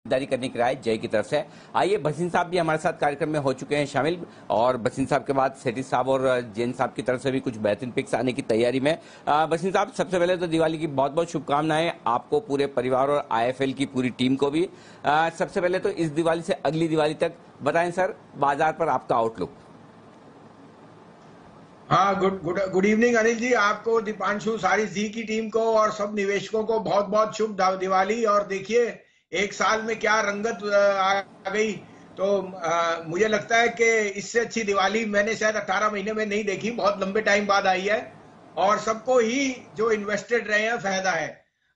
खरीदारी करने की राय जय की तरफ से। आइए, भसीन साहब भी हमारे साथ कार्यक्रम में हो चुके हैं शामिल, और भसीन साहब के बाद सेठी साहब और जैन साहब की तरफ से भी कुछ बेहतरीन पिक्स आने की तैयारी में। भसीन साहब, सबसे पहले तो दिवाली की बहुत बहुत शुभकामनाएं आपको, पूरे परिवार और आईएफएल की पूरी टीम को भी। सबसे पहले तो इस दिवाली से अगली दिवाली तक बताएं सर, बाजार पर आपका आउटलुक। हाँ, गुड इवनिंग अनिल जी, आपको, दीपांशु, सारी जी की टीम को और सब निवेशकों को बहुत बहुत शुभ दिवाली। और देखिए, एक साल में क्या रंगत आ गई। तो मुझे लगता है कि इससे अच्छी दिवाली मैंने शायद 18 महीने में नहीं देखी, बहुत लंबे टाइम बाद आई है। और सबको ही जो इन्वेस्टेड रहे हैं फायदा है।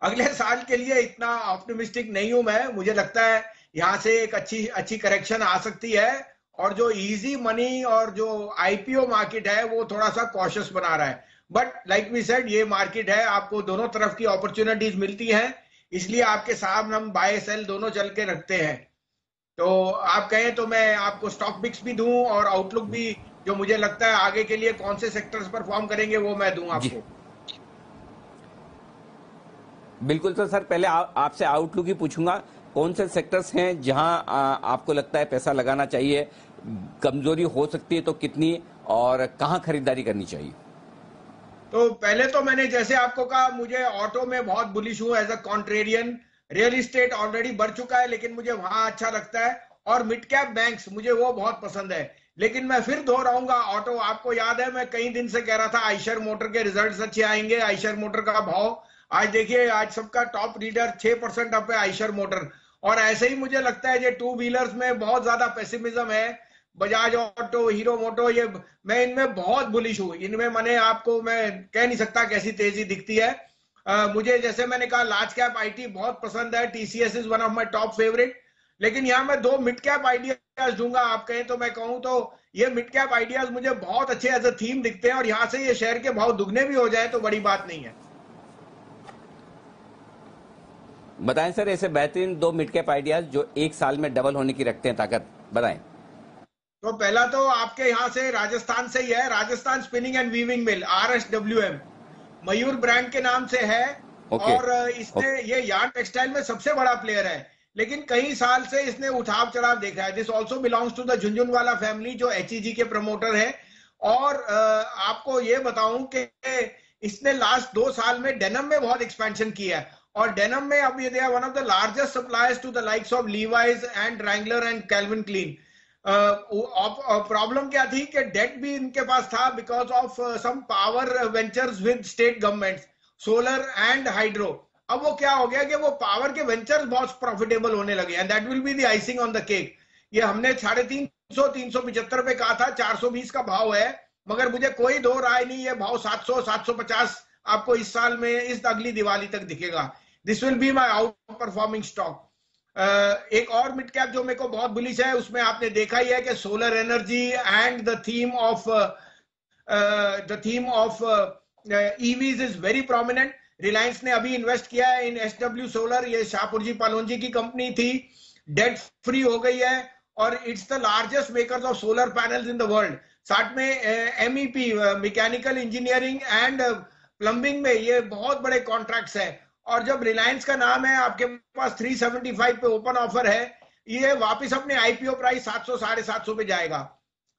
अगले साल के लिए इतना ऑप्टिमिस्टिक नहीं हूं मैं, मुझे लगता है यहाँ से एक अच्छी करेक्शन आ सकती है। और जो इजी मनी और जो आईपीओ मार्केट है वो थोड़ा सा कॉशियस बना रहा है। बट लाइक वी सेड, ये मार्केट है, आपको दोनों तरफ की अपॉर्चुनिटीज मिलती हैं, इसलिए आपके साथ हम बाय सेल दोनों चल के रखते हैं। तो आप कहें तो मैं आपको स्टॉक पिक्स भी दूं और आउटलुक भी, जो मुझे लगता है आगे के लिए कौन से सेक्टर्स परफॉर्म करेंगे वो मैं दूं आपको। बिल्कुल। तो सर, पहले आपसे आउटलुक ही पूछूंगा, कौन से सेक्टर्स हैं जहां आपको लगता है पैसा लगाना चाहिए, कमजोरी हो सकती है तो कितनी, और कहां खरीदारी करनी चाहिए? तो पहले तो मैंने जैसे आपको कहा, मुझे ऑटो में बहुत बुलिश हूं as a contrarian. Real estate already बढ़ चुका है, लेकिन मुझे वहां अच्छा लगता है। और मिड कैप बैंक्स मुझे वो बहुत पसंद है। लेकिन मैं फिर दोहराऊंगा, ऑटो, आपको याद है मैं कई दिन से कह रहा था आइशर मोटर के रिजल्ट्स अच्छे आएंगे। आइशर मोटर का भाव आज देखिए, आज सबका टॉप रीडर 6% अप है आइशर मोटर। और ऐसे ही मुझे लगता है ये टू व्हीलर्स में बहुत ज्यादा पेसिमिज्म है, बजाज ऑटो, हीरो मोटो, ये मैं इनमें बहुत बुलिश हूं। इनमें मैंने आपको मैं कह नहीं सकता कैसी तेजी दिखती है। मुझे, जैसे मैंने कहा, लार्ज कैप आईटी बहुत पसंद है। TCS is one of my top favourite. लेकिन यहां मैं दो मिड कैप आइडियाज दूंगा। आप कहें तो मैं कहूं तो ये मिड कैप आइडियाज मुझे बहुत अच्छे एज अ थीम दिखते हैं, और यहां से ये शेयर के भाव दुगने भी हो जाए तो बड़ी बात नहीं है। बताएं सर, ऐसे बेहतरीन दो मिड कैप आइडियाज जो एक साल में डबल होने की रखते हैं ताकत, बताएं। तो पहला तो आपके यहां से राजस्थान से ही है, Rajasthan spinning and weaving mill, RSWM, Mayur brand के नाम से है। और इसने, ये यार्न टेक्सटाइल में सबसे बड़ा प्लेयर है, लेकिन कई साल से इसने उठाव चढ़ाव देखा है। This also belongs to the Jhunjhunwala family, जो HEG के प्रमोटर है। और आपको ये बताऊं कि इसने लास्ट 2 साल में डेनम में बहुत एक्सपेंशन किया है। और डेनम में अब ये they are one of the largest suppliers to the likes of Levi's and Wrangler and Calvin Klein. Problem क्या थी कि डेट भी इनके पास था because of some power ventures with state governments, solar and hydro. अब वो क्या हो गया कि वो पावर के वेंचर्स बहुत प्रॉफिटेबल होने लगे, and that will be the icing on the cake. ये हमने 350-375 पे कहा था, 420 का भाव है। मगर मुझे कोई दो राय नहीं, ये भाव 700-750 आपको इस साल में, इस अगली दिवाली तक दिखेगा। This will be my out performing stock. एक और मिड कैप जो मेरे को बहुत बुलिश है, उसमें आपने देखा ही है कि solar energy and the theme of EVs is very prominent. Reliance ने अभी इन्वेस्ट किया है इन SW सोलर, ये शाहपुरजी पालोनजी की कंपनी थी, डेट फ्री हो गई है, और it's the largest makers of solar panels in the world. साथ में MEP, mechanical engineering and plumbing में ये बहुत बड़े कॉन्ट्रैक्ट्स हैं। और जब रिलायंस का नाम है, आपके पास 375 पे ओपन ऑफर है, ये वापस अपने IPO प्राइस 700-750 पे जाएगा।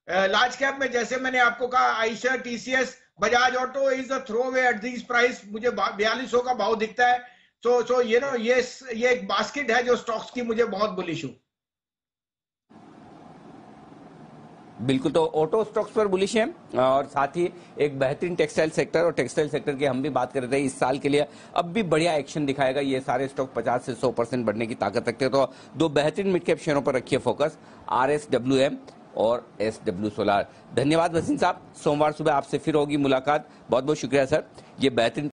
लार्ज कैप में जैसे मैंने आपको कहा, Eicher, TCS, Bajaj auto is a throw away at this price, मुझे 4200 का भाव दिखता है। सो ये एक बास्केट है जो स्टॉक्स की मुझे बहुत बुलिश हूं। बिल्कुल, तो ऑटो स्टॉक्स पर बुलिश हैं, और साथ ही एक बेहतरीन टेक्सटाइल सेक्टर, और टेक्सटाइल सेक्टर की हम भी बात कर रहे थे, इस साल के लिए अब भी बढ़िया एक्शन दिखाएगा। ये सारे स्टॉक 50 से 100% बढ़ने की ताकत रखते हैं। तो दो बेहतरीन मिड कैप शेयरों पर रखिए फोकस, RSWM और SW सोलार। धन्यवाद वसीम साहब, सोमवार सुबह आपसे फिर होगी मुलाकात। बहुत बहुत शुक्रिया सर, ये बेहतरीन